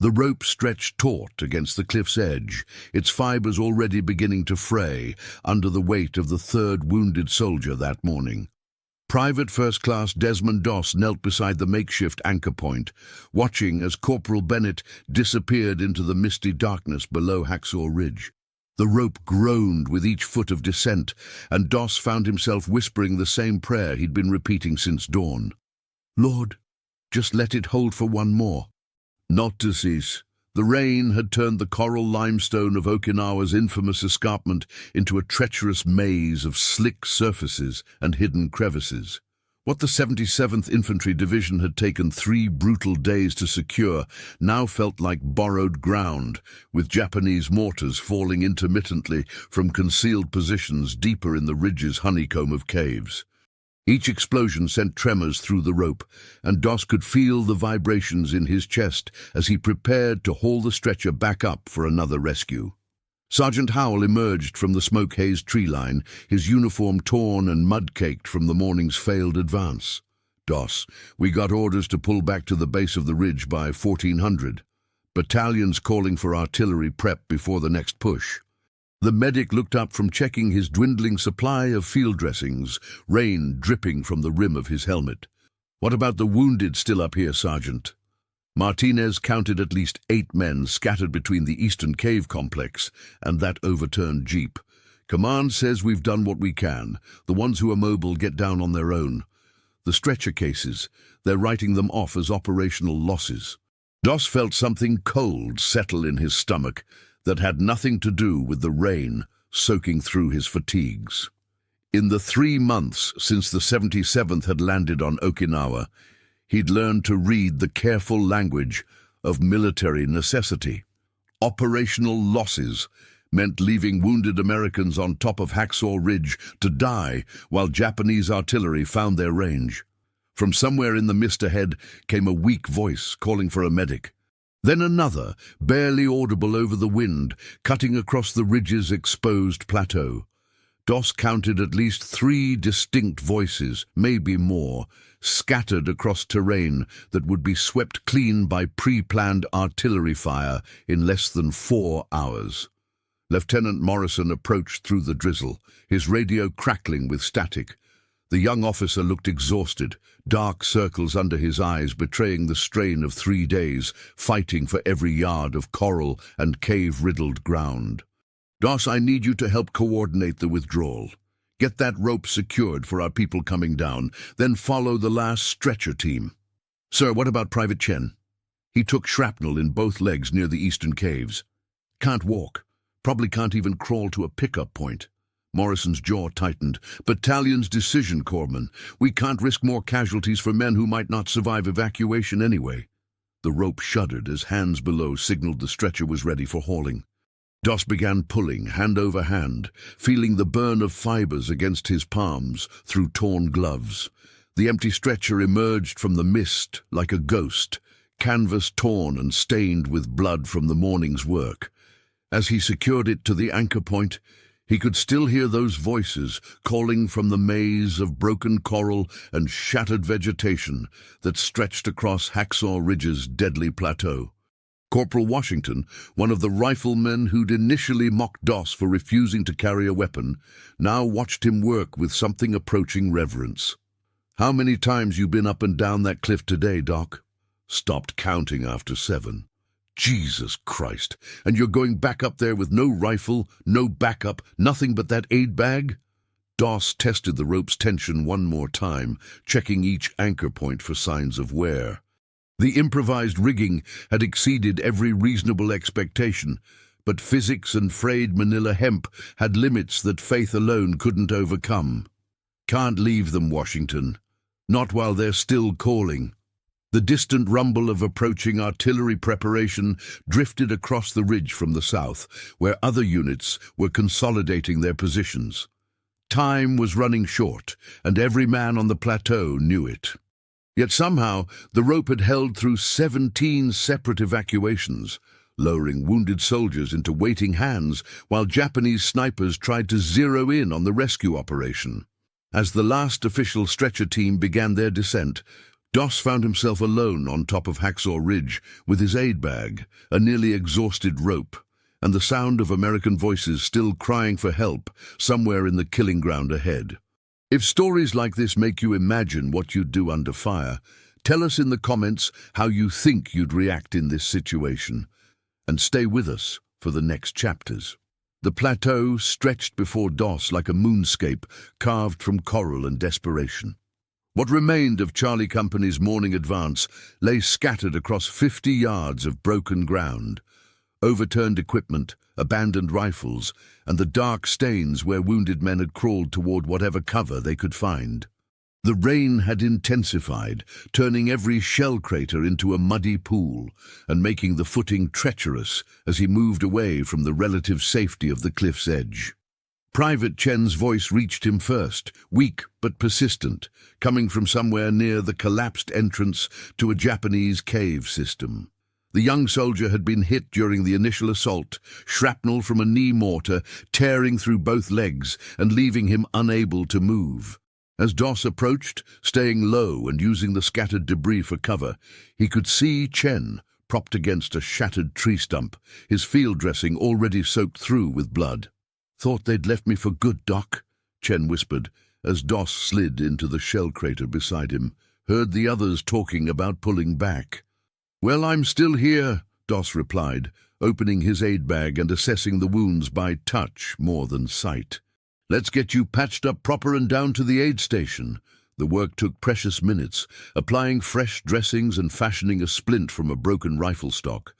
The rope stretched taut against the cliff's edge, its fibers already beginning to fray under the weight of the third wounded soldier that morning. Private First Class Desmond Doss knelt beside the makeshift anchor point, watching as Corporal Bennett disappeared into the misty darkness below Hacksaw Ridge. The rope groaned with each foot of descent, and Doss found himself whispering the same prayer he'd been repeating since dawn. "Lord, just let it hold for one more." Not to cease. The rain had turned the coral limestone of Okinawa's infamous escarpment into a treacherous maze of slick surfaces and hidden crevices. What the 77th Infantry Division had taken 3 brutal days to secure now felt like borrowed ground, with Japanese mortars falling intermittently from concealed positions deeper in the ridge's honeycomb of caves. Each explosion sent tremors through the rope, and Doss could feel the vibrations in his chest as he prepared to haul the stretcher back up for another rescue. Sergeant Howell emerged from the smoke-hazed tree line, his uniform torn and mud-caked from the morning's failed advance. "Doss, we got orders to pull back to the base of the ridge by 1400. Battalions calling for artillery prep before the next push." The medic looked up from checking his dwindling supply of field dressings, rain dripping from the rim of his helmet. "What about the wounded still up here, Sergeant?" Martinez counted at least 8 men scattered between the eastern cave complex and that overturned jeep. "Command says we've done what we can. The ones who are mobile get down on their own. The stretcher cases, they're writing them off as operational losses." Doss felt something cold settle in his stomach that had nothing to do with the rain soaking through his fatigues. In the 3 months since the 77th had landed on Okinawa, he'd learned to read the careful language of military necessity. Operational losses meant leaving wounded Americans on top of Hacksaw Ridge to die while Japanese artillery found their range. From somewhere in the mist ahead came a weak voice calling for a medic. Then another, barely audible over the wind, cutting across the ridge's exposed plateau. Doss counted at least 3 distinct voices, maybe more, scattered across terrain that would be swept clean by pre-planned artillery fire in less than 4 hours. Lieutenant Morrison approached through the drizzle, his radio crackling with static. The young officer looked exhausted, dark circles under his eyes betraying the strain of 3 days, fighting for every yard of coral and cave-riddled ground. "Doss, I need you to help coordinate the withdrawal. Get that rope secured for our people coming down, then follow the last stretcher team." "Sir, what about Private Chen?" "He took shrapnel in both legs near the eastern caves. Can't walk. Probably can't even crawl to a pickup point." Morrison's jaw tightened. "Battalion's decision, Corpsman. We can't risk more casualties for men who might not survive evacuation anyway." The rope shuddered as hands below signaled the stretcher was ready for hauling. Doss began pulling, hand over hand, feeling the burn of fibers against his palms through torn gloves. The empty stretcher emerged from the mist like a ghost, canvas torn and stained with blood from the morning's work. As he secured it to the anchor point, he could still hear those voices calling from the maze of broken coral and shattered vegetation that stretched across Hacksaw Ridge's deadly plateau. Corporal Washington, one of the riflemen who'd initially mocked Doss for refusing to carry a weapon, now watched him work with something approaching reverence. "How many times you been up and down that cliff today, Doc?" "Stopped counting after 7. "Jesus Christ! And you're going back up there with no rifle, no backup, nothing but that aid bag?" Doss tested the rope's tension one more time, checking each anchor point for signs of wear. The improvised rigging had exceeded every reasonable expectation, but physics and frayed manila hemp had limits that faith alone couldn't overcome. "Can't leave them, Washington. Not while they're still calling." The distant rumble of approaching artillery preparation drifted across the ridge from the south, where other units were consolidating their positions. Time was running short, and every man on the plateau knew it. Yet somehow the rope had held through 17 separate evacuations, lowering wounded soldiers into waiting hands while Japanese snipers tried to zero in on the rescue operation. As the last official stretcher team began their descent, Doss found himself alone on top of Hacksaw Ridge with his aid bag, a nearly exhausted rope, and the sound of American voices still crying for help somewhere in the killing ground ahead. If stories like this make you imagine what you'd do under fire, tell us in the comments how you think you'd react in this situation. And stay with us for the next chapters. The plateau stretched before Doss like a moonscape carved from coral and desperation. What remained of Charlie Company's morning advance lay scattered across 50 yards of broken ground, overturned equipment, abandoned rifles, and the dark stains where wounded men had crawled toward whatever cover they could find. The rain had intensified, turning every shell crater into a muddy pool and making the footing treacherous as he moved away from the relative safety of the cliff's edge. Private Chen's voice reached him first, weak but persistent, coming from somewhere near the collapsed entrance to a Japanese cave system. The young soldier had been hit during the initial assault, shrapnel from a knee mortar tearing through both legs and leaving him unable to move. As Doss approached, staying low and using the scattered debris for cover, he could see Chen propped against a shattered tree stump, his field dressing already soaked through with blood. "Thought they'd left me for good, Doc," Chen whispered, as Doss slid into the shell crater beside him, heard the others talking about pulling back. "Well, I'm still here," Doss replied, opening his aid bag and assessing the wounds by touch more than sight. "Let's get you patched up proper and down to the aid station." The work took precious minutes, applying fresh dressings and fashioning a splint from a broken rifle stock.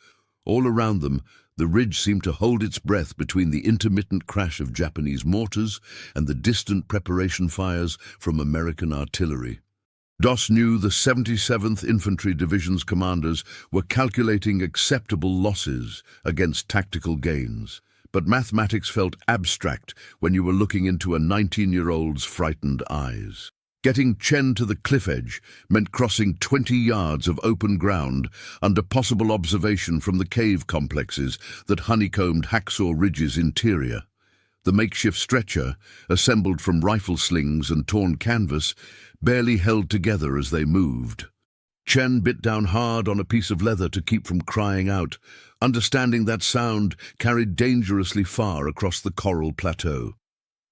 All around them, the ridge seemed to hold its breath between the intermittent crash of Japanese mortars and the distant preparation fires from American artillery. Doss knew the 77th Infantry Division's commanders were calculating acceptable losses against tactical gains, but mathematics felt abstract when you were looking into a 19-year-old's frightened eyes. Getting Chen to the cliff edge meant crossing 20 yards of open ground under possible observation from the cave complexes that honeycombed Hacksaw Ridge's interior. The makeshift stretcher, assembled from rifle slings and torn canvas, barely held together as they moved. Chen bit down hard on a piece of leather to keep from crying out, understanding that sound carried dangerously far across the coral plateau.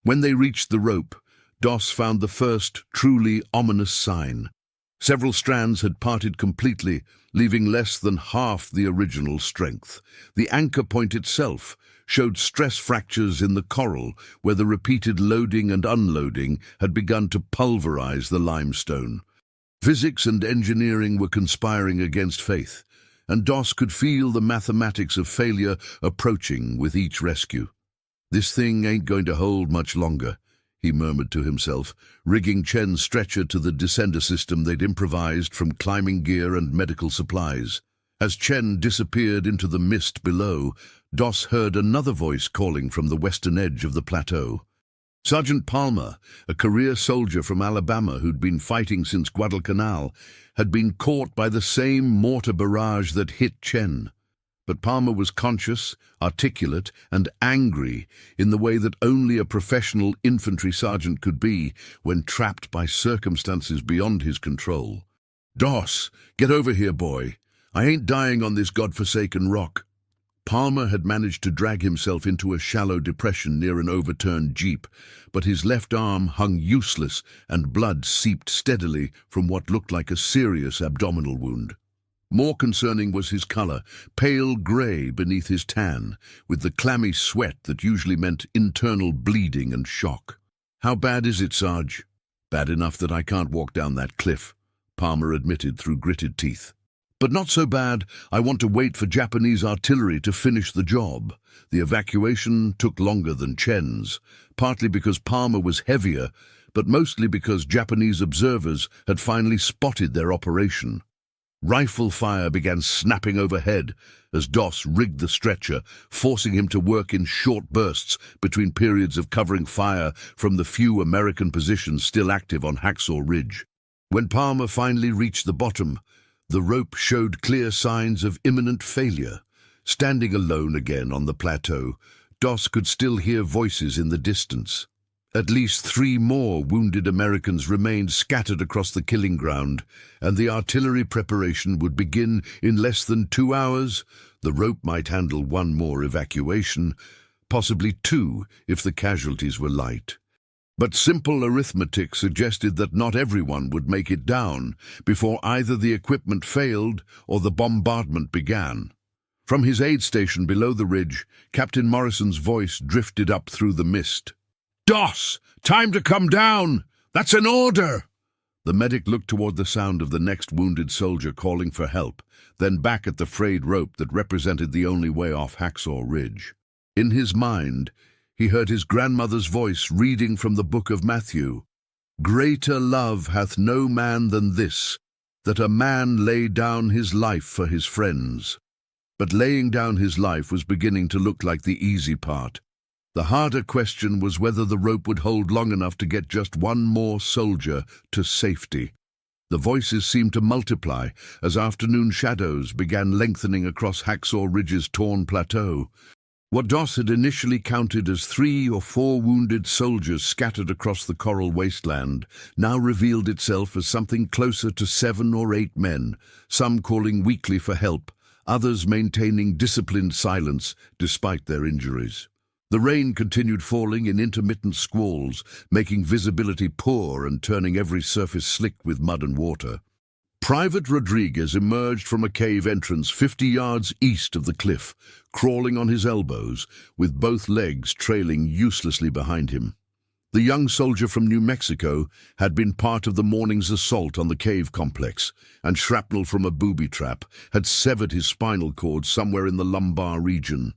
When they reached the rope, Doss found the first truly ominous sign. Several strands had parted completely, leaving less than half the original strength. The anchor point itself showed stress fractures in the coral where the repeated loading and unloading had begun to pulverize the limestone. Physics and engineering were conspiring against faith, and Doss could feel the mathematics of failure approaching with each rescue. "This thing ain't going to hold much longer," he murmured to himself, rigging Chen's stretcher to the descender system they'd improvised from climbing gear and medical supplies. As Chen disappeared into the mist below, Doss heard another voice calling from the western edge of the plateau. Sergeant Palmer, a career soldier from Alabama who'd been fighting since Guadalcanal, had been caught by the same mortar barrage that hit Chen. But Palmer was conscious, articulate, and angry in the way that only a professional infantry sergeant could be when trapped by circumstances beyond his control. "Doss, get over here, boy. I ain't dying on this godforsaken rock." Palmer had managed to drag himself into a shallow depression near an overturned jeep, but his left arm hung useless and blood seeped steadily from what looked like a serious abdominal wound. More concerning was his color, pale gray beneath his tan, with the clammy sweat that usually meant internal bleeding and shock. "How bad is it, Sarge?" "Bad enough that I can't walk down that cliff," Palmer admitted through gritted teeth. "But not so bad I want to wait for Japanese artillery to finish the job." The evacuation took longer than Chen's, partly because Palmer was heavier, but mostly because Japanese observers had finally spotted their operation. Rifle fire began snapping overhead as Doss rigged the stretcher, forcing him to work in short bursts between periods of covering fire from the few American positions still active on Hacksaw Ridge. When Palmer finally reached the bottom, the rope showed clear signs of imminent failure. Standing alone again on the plateau, Doss could still hear voices in the distance. At least 3 more wounded Americans remained scattered across the killing ground, and the artillery preparation would begin in less than 2 hours. The rope might handle 1 more evacuation, possibly 2 if the casualties were light. But simple arithmetic suggested that not everyone would make it down before either the equipment failed or the bombardment began. From his aid station below the ridge, Captain Morrison's voice drifted up through the mist. "Doss, time to come down! That's an order!" The medic looked toward the sound of the next wounded soldier calling for help, then back at the frayed rope that represented the only way off Hacksaw Ridge. In his mind, he heard his grandmother's voice reading from the book of Matthew. "Greater love hath no man than this, that a man lay down his life for his friends." But laying down his life was beginning to look like the easy part. The harder question was whether the rope would hold long enough to get just 1 more soldier to safety. The voices seemed to multiply as afternoon shadows began lengthening across Hacksaw Ridge's torn plateau. What Doss had initially counted as 3 or 4 wounded soldiers scattered across the coral wasteland now revealed itself as something closer to 7 or 8 men, some calling weakly for help, others maintaining disciplined silence despite their injuries. The rain continued falling in intermittent squalls, making visibility poor and turning every surface slick with mud and water. Private Rodriguez emerged from a cave entrance 50 yards east of the cliff, crawling on his elbows, with both legs trailing uselessly behind him. The young soldier from New Mexico had been part of the morning's assault on the cave complex, and shrapnel from a booby trap had severed his spinal cord somewhere in the lumbar region.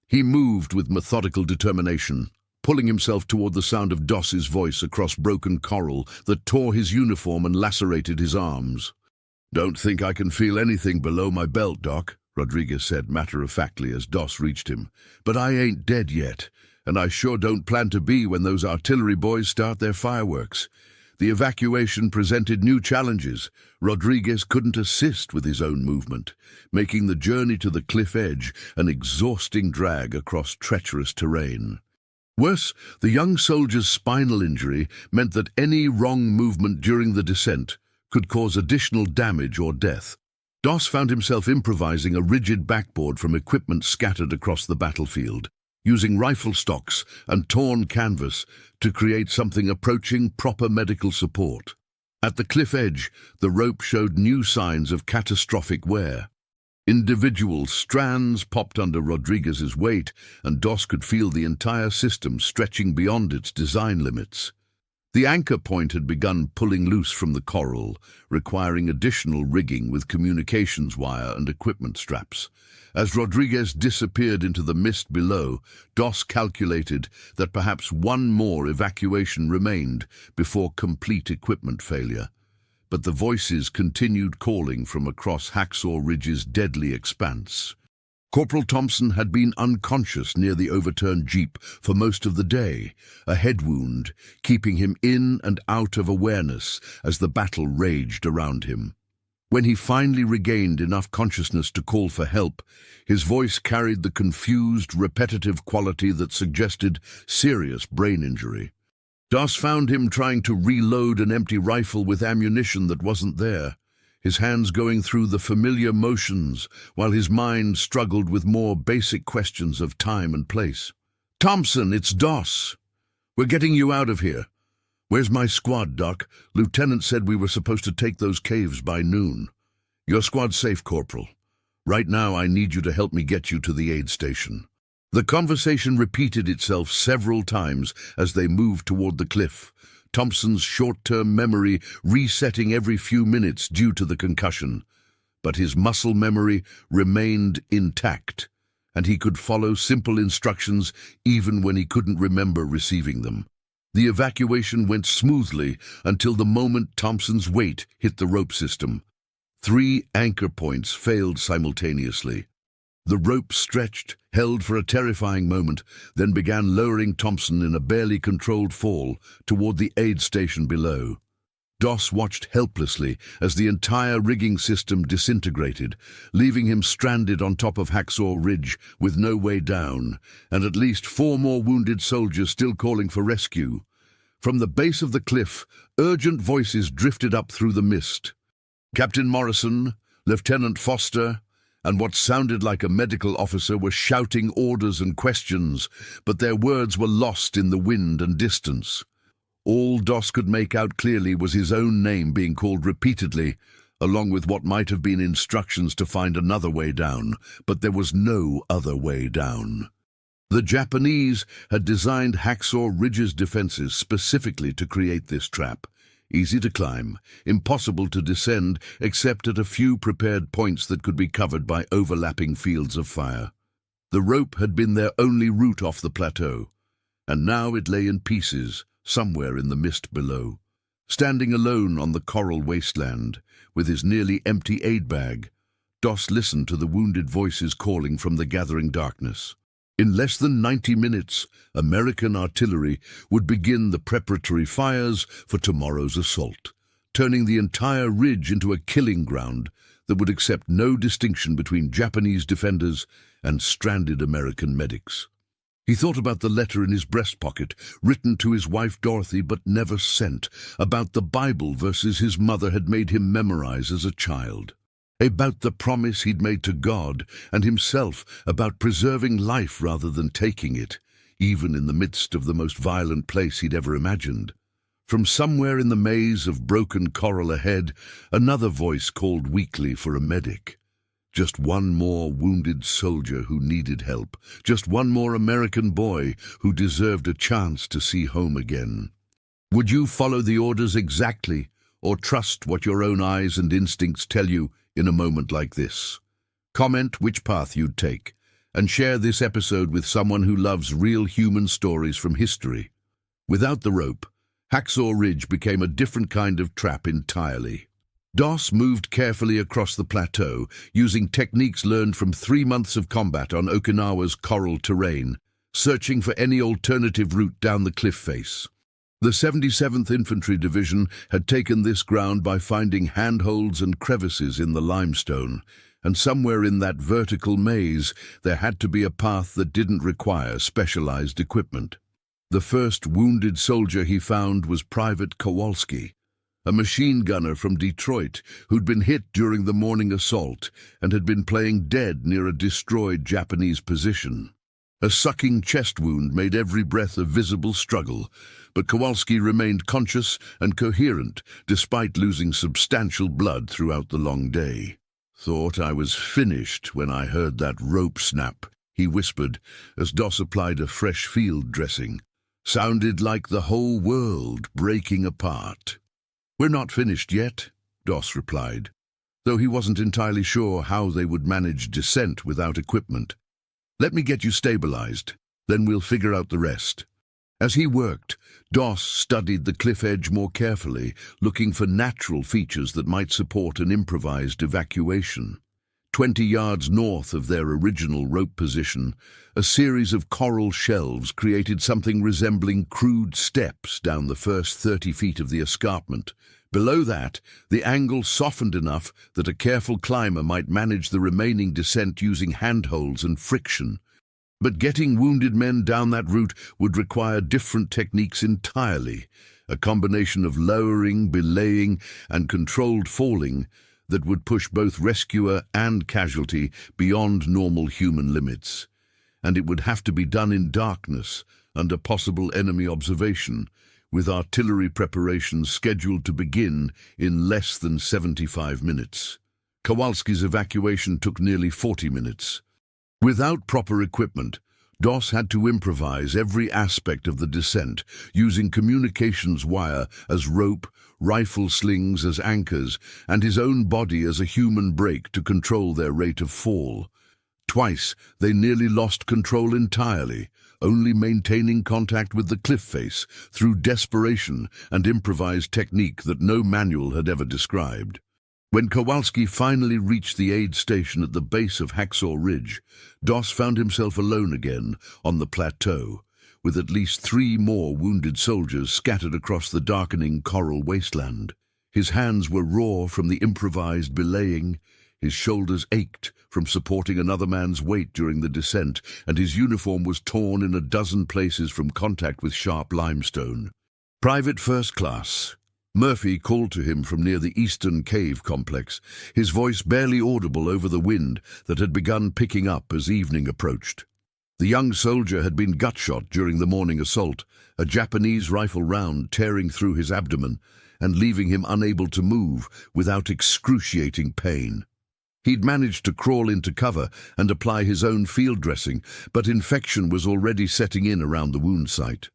He moved with methodical determination, pulling himself toward the sound of Doss's voice across broken coral that tore his uniform and lacerated his arms. "Don't think I can feel anything below my belt, Doc," Rodriguez said matter-of-factly as Doss reached him. "But I ain't dead yet, and I sure don't plan to be when those artillery boys start their fireworks." The evacuation presented new challenges. Rodriguez couldn't assist with his own movement, making the journey to the cliff edge an exhausting drag across treacherous terrain. Worse, the young soldier's spinal injury meant that any wrong movement during the descent could cause additional damage or death. Doss found himself improvising a rigid backboard from equipment scattered across the battlefield, using rifle stocks and torn canvas to create something approaching proper medical support. At the cliff edge, the rope showed new signs of catastrophic wear. Individual strands popped under Rodriguez's weight, and Doss could feel the entire system stretching beyond its design limits. The anchor point had begun pulling loose from the coral, requiring additional rigging with communications wire and equipment straps. As Rodriguez disappeared into the mist below, Doss calculated that perhaps 1 more evacuation remained before complete equipment failure. But the voices continued calling from across Hacksaw Ridge's deadly expanse. Corporal Thompson had been unconscious near the overturned jeep for most of the day, a head wound keeping him in and out of awareness as the battle raged around him. When he finally regained enough consciousness to call for help, his voice carried the confused, repetitive quality that suggested serious brain injury. Doss found him trying to reload an empty rifle with ammunition that wasn't there, his hands going through the familiar motions while his mind struggled with more basic questions of time and place. "Thompson, it's Doss. We're getting you out of here. Where's my squad, Doc? Lieutenant said we were supposed to take those caves by noon." "Your squad's safe, Corporal. Right now I need you to help me get you to the aid station." The conversation repeated itself several times as they moved toward the cliff, Thompson's short-term memory resetting every few minutes due to the concussion. But his muscle memory remained intact, and he could follow simple instructions even when he couldn't remember receiving them. The evacuation went smoothly until the moment Thompson's weight hit the rope system. 3 anchor points failed simultaneously. The rope stretched, held for a terrifying moment, then began lowering Thompson in a barely controlled fall toward the aid station below. Doss watched helplessly as the entire rigging system disintegrated, leaving him stranded on top of Hacksaw Ridge with no way down, and at least 4 more wounded soldiers still calling for rescue. From the base of the cliff, urgent voices drifted up through the mist. Captain Morrison, Lieutenant Foster, and what sounded like a medical officer were shouting orders and questions, but their words were lost in the wind and distance. All Doss could make out clearly was his own name being called repeatedly, along with what might have been instructions to find another way down, but there was no other way down. The Japanese had designed Hacksaw Ridge's defenses specifically to create this trap. Easy to climb, impossible to descend except at a few prepared points that could be covered by overlapping fields of fire. The rope had been their only route off the plateau, and now it lay in pieces somewhere in the mist below. Standing alone on the coral wasteland, with his nearly empty aid bag, Doss listened to the wounded voices calling from the gathering darkness. In less than 90 minutes, American artillery would begin the preparatory fires for tomorrow's assault, turning the entire ridge into a killing ground that would accept no distinction between Japanese defenders and stranded American medics. He thought about the letter in his breast pocket, written to his wife Dorothy but never sent, about the Bible verses his mother had made him memorize as a child, about the promise he'd made to God and himself about preserving life rather than taking it, even in the midst of the most violent place he'd ever imagined. From somewhere in the maze of broken coral ahead, another voice called weakly for a medic. Just one more wounded soldier who needed help, just one more American boy who deserved a chance to see home again. Would you follow the orders exactly, or trust what your own eyes and instincts tell you in a moment like this? Comment which path you'd take, and share this episode with someone who loves real human stories from history. Without the rope, Hacksaw Ridge became a different kind of trap entirely. Doss moved carefully across the plateau, using techniques learned from 3 months of combat on Okinawa's coral terrain, searching for any alternative route down the cliff face. The 77th Infantry Division had taken this ground by finding handholds and crevices in the limestone, and somewhere in that vertical maze there had to be a path that didn't require specialized equipment. The first wounded soldier he found was Private Kowalski, a machine gunner from Detroit who'd been hit during the morning assault and had been playing dead near a destroyed Japanese position. A sucking chest wound made every breath a visible struggle, but Kowalski remained conscious and coherent despite losing substantial blood throughout the long day. "Thought I was finished when I heard that rope snap," he whispered as Doss applied a fresh field dressing. "Sounded like the whole world breaking apart." "We're not finished yet," Doss replied, though he wasn't entirely sure how they would manage descent without equipment. "Let me get you stabilized, then we'll figure out the rest." As he worked, Doss studied the cliff edge more carefully, looking for natural features that might support an improvised evacuation. 20 yards north of their original rope position, a series of coral shelves created something resembling crude steps down the first 30 feet of the escarpment. Below that, the angle softened enough that a careful climber might manage the remaining descent using handholds and friction. But getting wounded men down that route would require different techniques entirely, a combination of lowering, belaying, and controlled falling that would push both rescuer and casualty beyond normal human limits. And it would have to be done in darkness, under possible enemy observation, with artillery preparations scheduled to begin in less than 75 minutes. Kowalski's evacuation took nearly 40 minutes. Without proper equipment, Doss had to improvise every aspect of the descent, using communications wire as rope, rifle slings as anchors, and his own body as a human brake to control their rate of fall. Twice they nearly lost control entirely, only maintaining contact with the cliff face through desperation and improvised technique that no manual had ever described. When Kowalski finally reached the aid station at the base of Hacksaw Ridge, Doss found himself alone again on the plateau, with at least 3 more wounded soldiers scattered across the darkening coral wasteland. His hands were raw from the improvised belaying, his shoulders ached from supporting another man's weight during the descent, and his uniform was torn in a dozen places from contact with sharp limestone. Private First Class. Murphy called to him from near the Eastern Cave complex, his voice barely audible over the wind that had begun picking up as evening approached. The young soldier had been gut-shot during the morning assault, a Japanese rifle round tearing through his abdomen and leaving him unable to move without excruciating pain. He'd managed to crawl into cover and apply his own field dressing, but infection was already setting in around the wound site.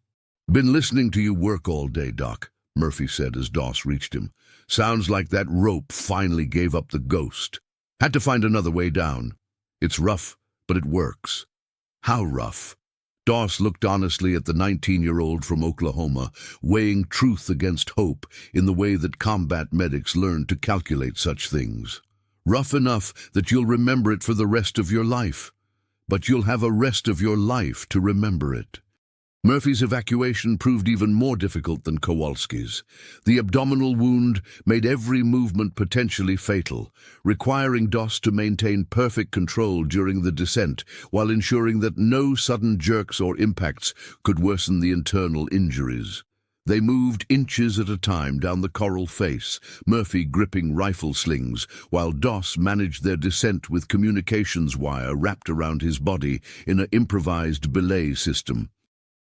"Been listening to you work all day, Doc," Murphy said as Doss reached him. "Sounds like that rope finally gave up the ghost. Had to find another way down. It's rough, but it works." "How rough?" Doss looked honestly at the 19-year-old from Oklahoma, weighing truth against hope in the way that combat medics learn to calculate such things. "Rough enough that you'll remember it for the rest of your life. But you'll have a rest of your life to remember it." Murphy's evacuation proved even more difficult than Kowalski's. The abdominal wound made every movement potentially fatal, requiring Doss to maintain perfect control during the descent while ensuring that no sudden jerks or impacts could worsen the internal injuries. They moved inches at a time down the coral face, Murphy gripping rifle slings, while Doss managed their descent with communications wire wrapped around his body in an improvised belay system.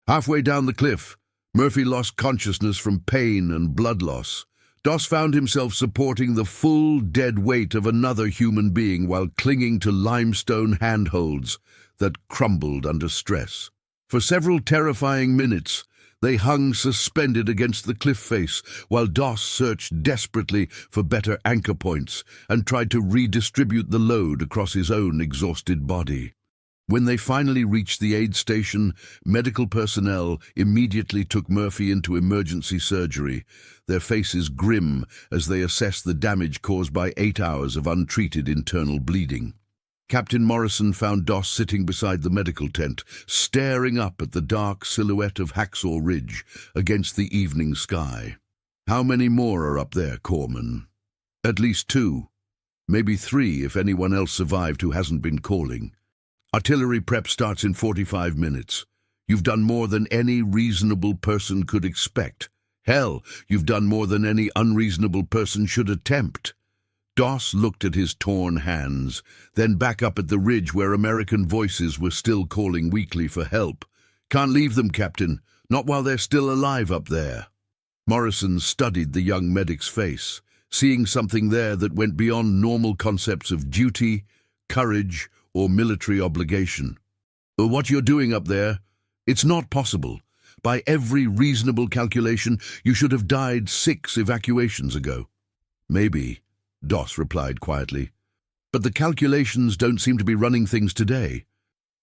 Halfway down the cliff, Murphy lost consciousness from pain and blood loss. Doss found himself supporting the full, dead weight of another human being while clinging to limestone handholds that crumbled under stress. For several terrifying minutes, they hung suspended against the cliff face while Doss searched desperately for better anchor points and tried to redistribute the load across his own exhausted body. When they finally reached the aid station, medical personnel immediately took Murphy into emergency surgery, their faces grim as they assessed the damage caused by 8 hours of untreated internal bleeding. Captain Morrison found Doss sitting beside the medical tent, staring up at the dark silhouette of Hacksaw Ridge against the evening sky. "How many more are up there, Corpsman?" "At least 2. Maybe 3 if anyone else survived who hasn't been calling. Artillery prep starts in 45 minutes. You've done more than any reasonable person could expect. Hell, you've done more than any unreasonable person should attempt." Doss looked at his torn hands, then back up at the ridge where American voices were still calling weakly for help. "Can't leave them, Captain. Not while they're still alive up there." Morrison studied the young medic's face, seeing something there that went beyond normal concepts of duty, courage, or military obligation. "What you're doing up there, it's not possible. By every reasonable calculation, you should have died 6 evacuations ago." "Maybe," Doss replied quietly. "But the calculations don't seem to be running things today.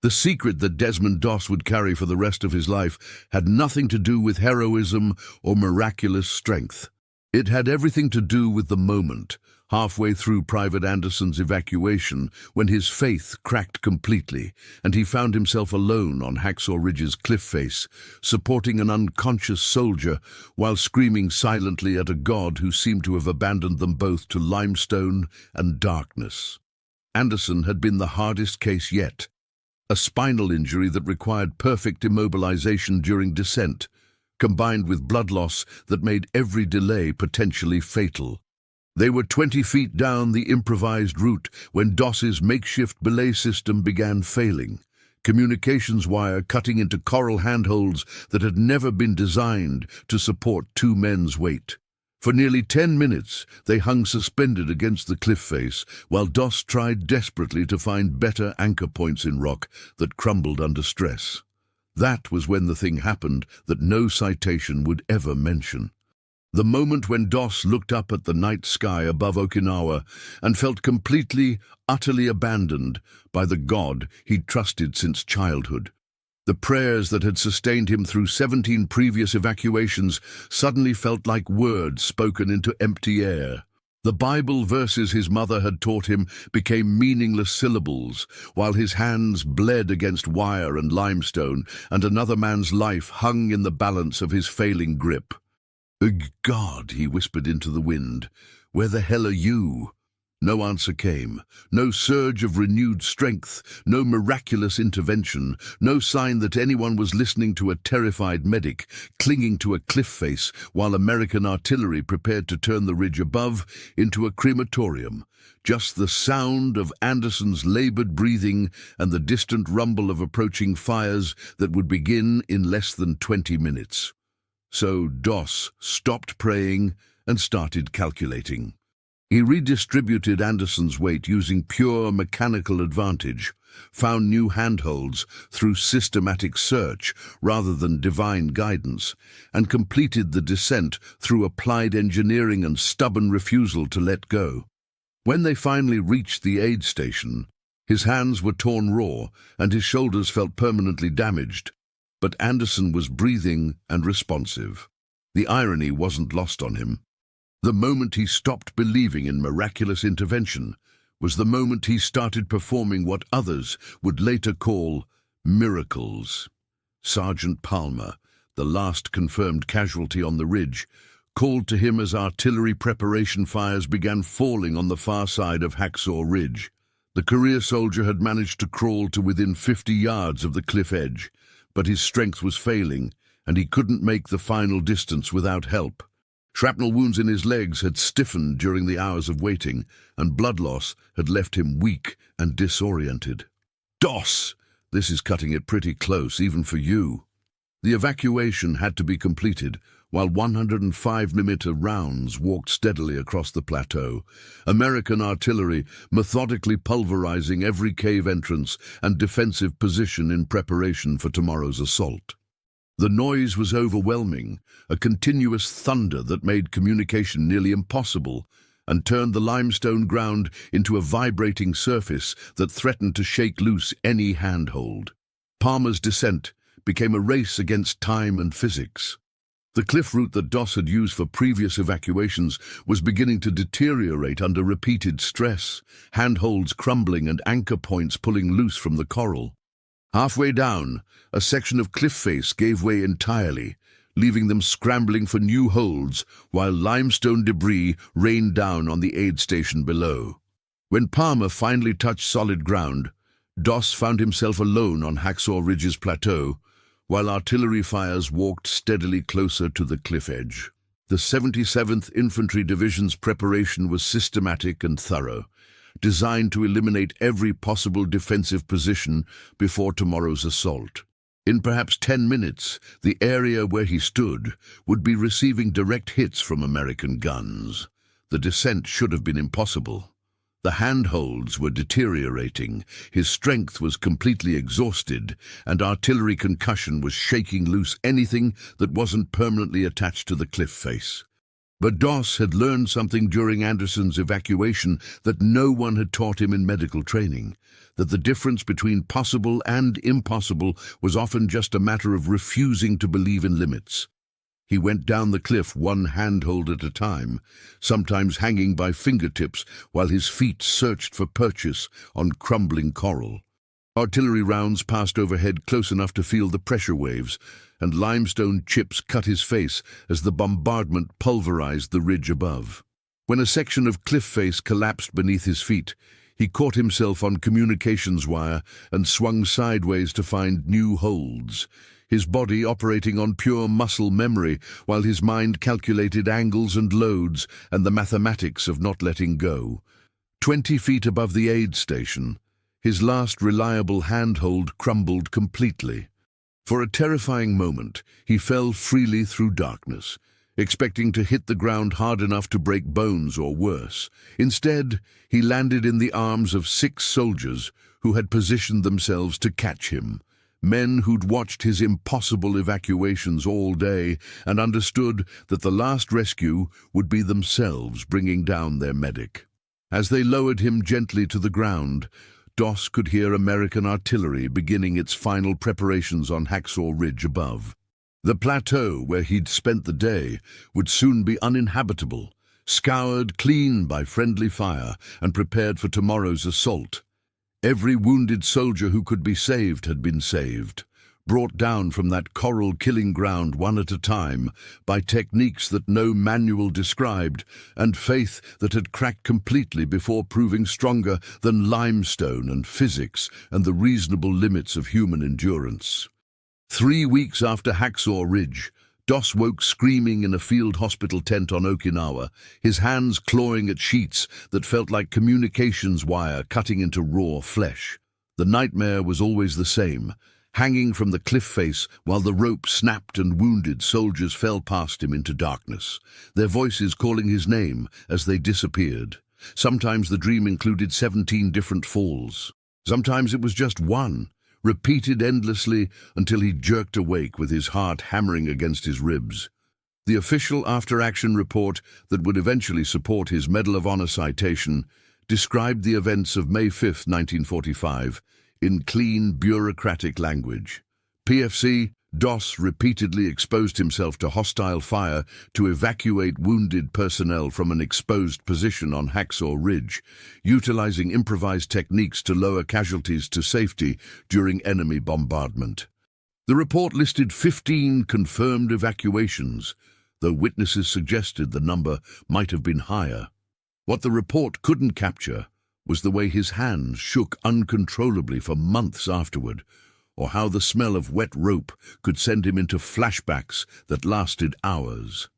The secret that Desmond Doss would carry for the rest of his life had nothing to do with heroism or miraculous strength. It had everything to do with the moment, halfway through Private Anderson's evacuation, when his faith cracked completely and he found himself alone on Hacksaw Ridge's cliff face, supporting an unconscious soldier while screaming silently at a god who seemed to have abandoned them both to limestone and darkness. Anderson had been the hardest case yet, a spinal injury that required perfect immobilization during descent, combined with blood loss that made every delay potentially fatal. They were 20 feet down the improvised route when Doss's makeshift belay system began failing, communications wire cutting into coral handholds that had never been designed to support 2 men's weight. For nearly 10 minutes, they hung suspended against the cliff face, while Doss tried desperately to find better anchor points in rock that crumbled under stress. That was when the thing happened that no citation would ever mention. The moment when Doss looked up at the night sky above Okinawa and felt completely, utterly abandoned by the God he'd trusted since childhood. The prayers that had sustained him through 17 previous evacuations suddenly felt like words spoken into empty air. The Bible verses his mother had taught him became meaningless syllables, while his hands bled against wire and limestone, and another man's life hung in the balance of his failing grip. "God," he whispered into the wind, "where the hell are you?" No answer came, no surge of renewed strength, no miraculous intervention, no sign that anyone was listening to a terrified medic clinging to a cliff face while American artillery prepared to turn the ridge above into a crematorium. Just the sound of Anderson's labored breathing and the distant rumble of approaching fires that would begin in less than 20 minutes. So Doss stopped praying and started calculating. He redistributed Anderson's weight using pure mechanical advantage, found new handholds through systematic search rather than divine guidance, and completed the descent through applied engineering and stubborn refusal to let go. When they finally reached the aid station, his hands were torn raw and his shoulders felt permanently damaged, but Anderson was breathing and responsive. The irony wasn't lost on him. The moment he stopped believing in miraculous intervention was the moment he started performing what others would later call miracles. Sergeant Palmer, the last confirmed casualty on the ridge, called to him as artillery preparation fires began falling on the far side of Hacksaw Ridge. The career soldier had managed to crawl to within 50 yards of the cliff edge, but his strength was failing, and he couldn't make the final distance without help. Shrapnel wounds in his legs had stiffened during the hours of waiting, and blood loss had left him weak and disoriented. "Doss, this is cutting it pretty close, even for you." The evacuation had to be completed, while 105mm rounds walked steadily across the plateau, American artillery methodically pulverizing every cave entrance and defensive position in preparation for tomorrow's assault. The noise was overwhelming, a continuous thunder that made communication nearly impossible and turned the limestone ground into a vibrating surface that threatened to shake loose any handhold. Palmer's descent became a race against time and physics. The cliff route that Doss had used for previous evacuations was beginning to deteriorate under repeated stress, handholds crumbling and anchor points pulling loose from the coral. Halfway down, a section of cliff face gave way entirely, leaving them scrambling for new holds while limestone debris rained down on the aid station below. When Palmer finally touched solid ground, Doss found himself alone on Hacksaw Ridge's plateau, while artillery fires walked steadily closer to the cliff edge. The 77th Infantry Division's preparation was systematic and thorough, designed to eliminate every possible defensive position before tomorrow's assault. In perhaps 10 minutes, the area where he stood would be receiving direct hits from American guns. The descent should have been impossible. The handholds were deteriorating, his strength was completely exhausted, and artillery concussion was shaking loose anything that wasn't permanently attached to the cliff face. But Doss had learned something during Anderson's evacuation that no one had taught him in medical training, that the difference between possible and impossible was often just a matter of refusing to believe in limits. He went down the cliff one handhold at a time, sometimes hanging by fingertips while his feet searched for purchase on crumbling coral. Artillery rounds passed overhead close enough to feel the pressure waves, and limestone chips cut his face as the bombardment pulverized the ridge above. When a section of cliff face collapsed beneath his feet, he caught himself on communications wire and swung sideways to find new holds, his body operating on pure muscle memory while his mind calculated angles and loads and the mathematics of not letting go. 20 feet above the aid station, his last reliable handhold crumbled completely. For a terrifying moment, he fell freely through darkness, expecting to hit the ground hard enough to break bones or worse. Instead, he landed in the arms of 6 soldiers who had positioned themselves to catch him, men who'd watched his impossible evacuations all day and understood that the last rescue would be themselves bringing down their medic. As they lowered him gently to the ground, Doss could hear American artillery beginning its final preparations on Hacksaw Ridge above. The plateau where he'd spent the day would soon be uninhabitable, scoured clean by friendly fire and prepared for tomorrow's assault. Every wounded soldier who could be saved had been saved. brought down from that coral killing ground one at a time by techniques that no manual described, and faith that had cracked completely before proving stronger than limestone and physics and the reasonable limits of human endurance. 3 weeks after Hacksaw Ridge, Doss woke screaming in a field hospital tent on Okinawa, his hands clawing at sheets that felt like communications wire cutting into raw flesh. The nightmare was always the same, hanging from the cliff face while the rope snapped and wounded soldiers fell past him into darkness, their voices calling his name as they disappeared. Sometimes the dream included 17 different falls. Sometimes it was just one, repeated endlessly until he jerked awake with his heart hammering against his ribs. The official after-action report that would eventually support his Medal of Honor citation described the events of May 5, 1945, in clean, bureaucratic language. PFC, Doss repeatedly exposed himself to hostile fire to evacuate wounded personnel from an exposed position on Hacksaw Ridge, utilizing improvised techniques to lower casualties to safety during enemy bombardment. The report listed 15 confirmed evacuations, though witnesses suggested the number might have been higher. What the report couldn't capture was the way his hands shook uncontrollably for months afterward, or how the smell of wet rope could send him into flashbacks that lasted hours.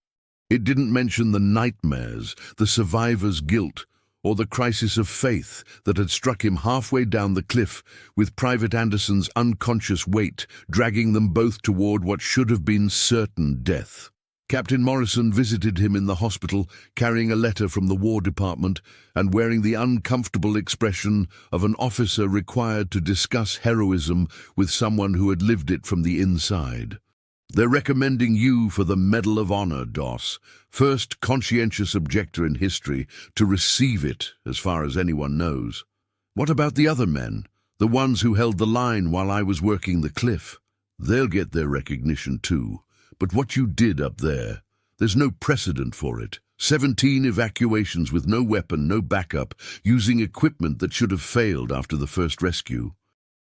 It didn't mention the nightmares, the survivor's guilt, or the crisis of faith that had struck him halfway down the cliff, with Private Anderson's unconscious weight dragging them both toward what should have been certain death. Captain Morrison visited him in the hospital, carrying a letter from the War Department and wearing the uncomfortable expression of an officer required to discuss heroism with someone who had lived it from the inside. "They're recommending you for the Medal of Honor, Doss, first conscientious objector in history to receive it, as far as anyone knows. What about the other men, the ones who held the line while I was working the cliff? They'll get their recognition too. But what you did up there, there's no precedent for it. 17 evacuations with no weapon, no backup, using equipment that should have failed after the first rescue."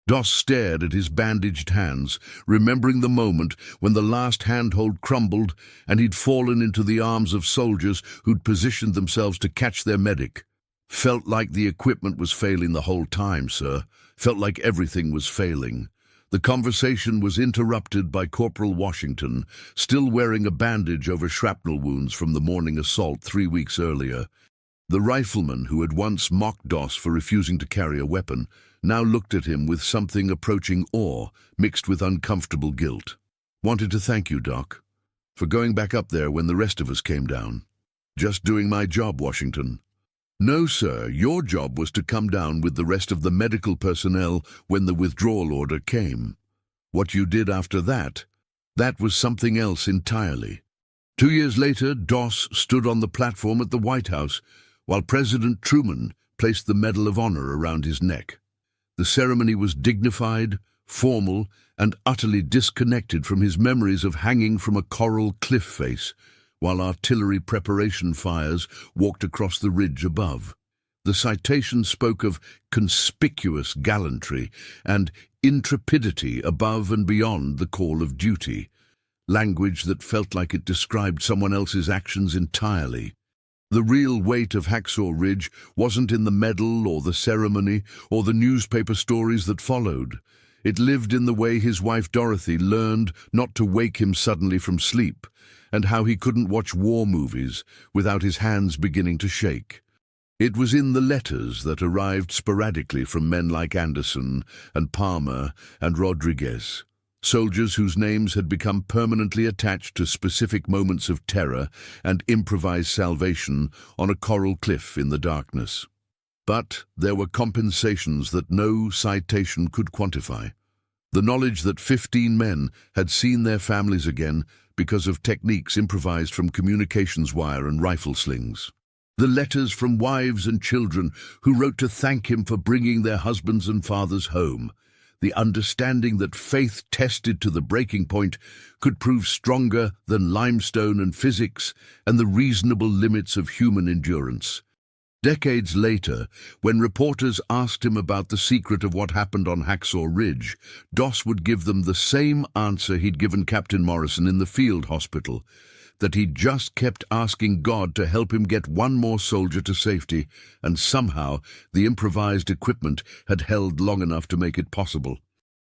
Doss stared at his bandaged hands, remembering the moment when the last handhold crumbled and he'd fallen into the arms of soldiers who'd positioned themselves to catch their medic. "Felt like the equipment was failing the whole time, sir. Felt like everything was failing." The conversation was interrupted by Corporal Washington, still wearing a bandage over shrapnel wounds from the morning assault 3 weeks earlier. The rifleman who had once mocked Doss for refusing to carry a weapon now looked at him with something approaching awe mixed with uncomfortable guilt. "Wanted to thank you, Doc, for going back up there when the rest of us came down." "Just doing my job, Washington." "No, sir, your job was to come down with the rest of the medical personnel when the withdrawal order came. What you did after that was something else entirely." 2 years later, Doss stood on the platform at the White House while President Truman placed the Medal of Honor around his neck. The ceremony was dignified, formal, and utterly disconnected from his memories of hanging from a coral cliff face, while artillery preparation fires walked across the ridge above. The citation spoke of conspicuous gallantry and intrepidity above and beyond the call of duty, language that felt like it described someone else's actions entirely. The real weight of Hacksaw Ridge wasn't in the medal or the ceremony or the newspaper stories that followed. It lived in the way his wife Dorothy learned not to wake him suddenly from sleep, and how he couldn't watch war movies without his hands beginning to shake. It was in the letters that arrived sporadically from men like Anderson and Palmer and Rodriguez, soldiers whose names had become permanently attached to specific moments of terror and improvised salvation on a coral cliff in the darkness. But there were compensations that no citation could quantify. The knowledge that 15 men had seen their families again because of techniques improvised from communications wire and rifle slings. The letters from wives and children who wrote to thank him for bringing their husbands and fathers home. The understanding that faith tested to the breaking point could prove stronger than limestone and physics and the reasonable limits of human endurance. Decades later, when reporters asked him about the secret of what happened on Hacksaw Ridge, Doss would give them the same answer he'd given Captain Morrison in the field hospital, that he'd just kept asking God to help him get one more soldier to safety, and somehow the improvised equipment had held long enough to make it possible.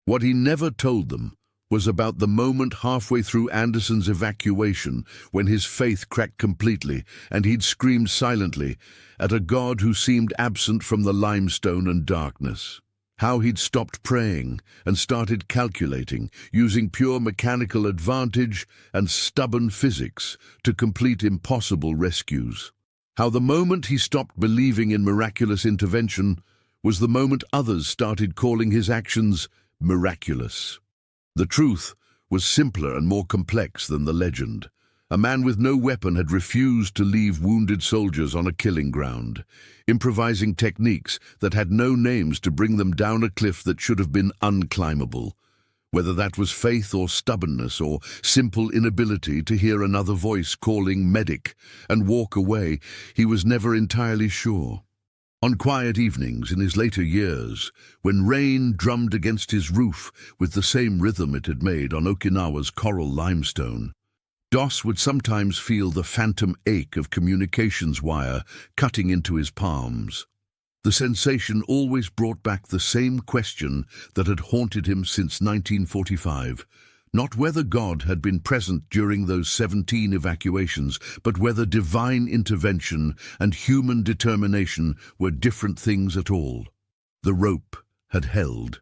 What he never told them was about the moment halfway through Anderson's evacuation when his faith cracked completely and he'd screamed silently at a God who seemed absent from the limestone and darkness. How he'd stopped praying and started calculating, using pure mechanical advantage and stubborn physics to complete impossible rescues. How the moment he stopped believing in miraculous intervention was the moment others started calling his actions miraculous. The truth was simpler and more complex than the legend. A man with no weapon had refused to leave wounded soldiers on a killing ground, improvising techniques that had no names to bring them down a cliff that should have been unclimbable. Whether that was faith or stubbornness or simple inability to hear another voice calling medic and walk away, he was never entirely sure. On quiet evenings in his later years, when rain drummed against his roof with the same rhythm it had made on Okinawa's coral limestone, Doss would sometimes feel the phantom ache of communications wire cutting into his palms. The sensation always brought back the same question that had haunted him since 1945. Not whether God had been present during those 17 evacuations, but whether divine intervention and human determination were different things at all. The rope had held.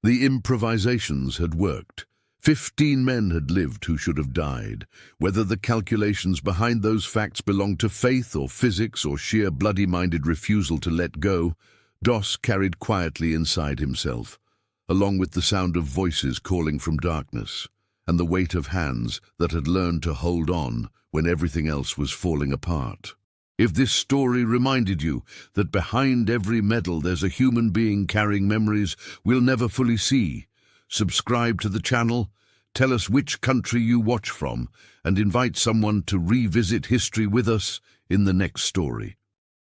The improvisations had worked. 15 men had lived who should have died. Whether the calculations behind those facts belonged to faith or physics or sheer bloody-minded refusal to let go, Doss carried quietly inside himself, along with the sound of voices calling from darkness, and the weight of hands that had learned to hold on when everything else was falling apart. If this story reminded you that behind every medal there's a human being carrying memories we'll never fully see, subscribe to the channel, tell us which country you watch from, and invite someone to revisit history with us in the next story.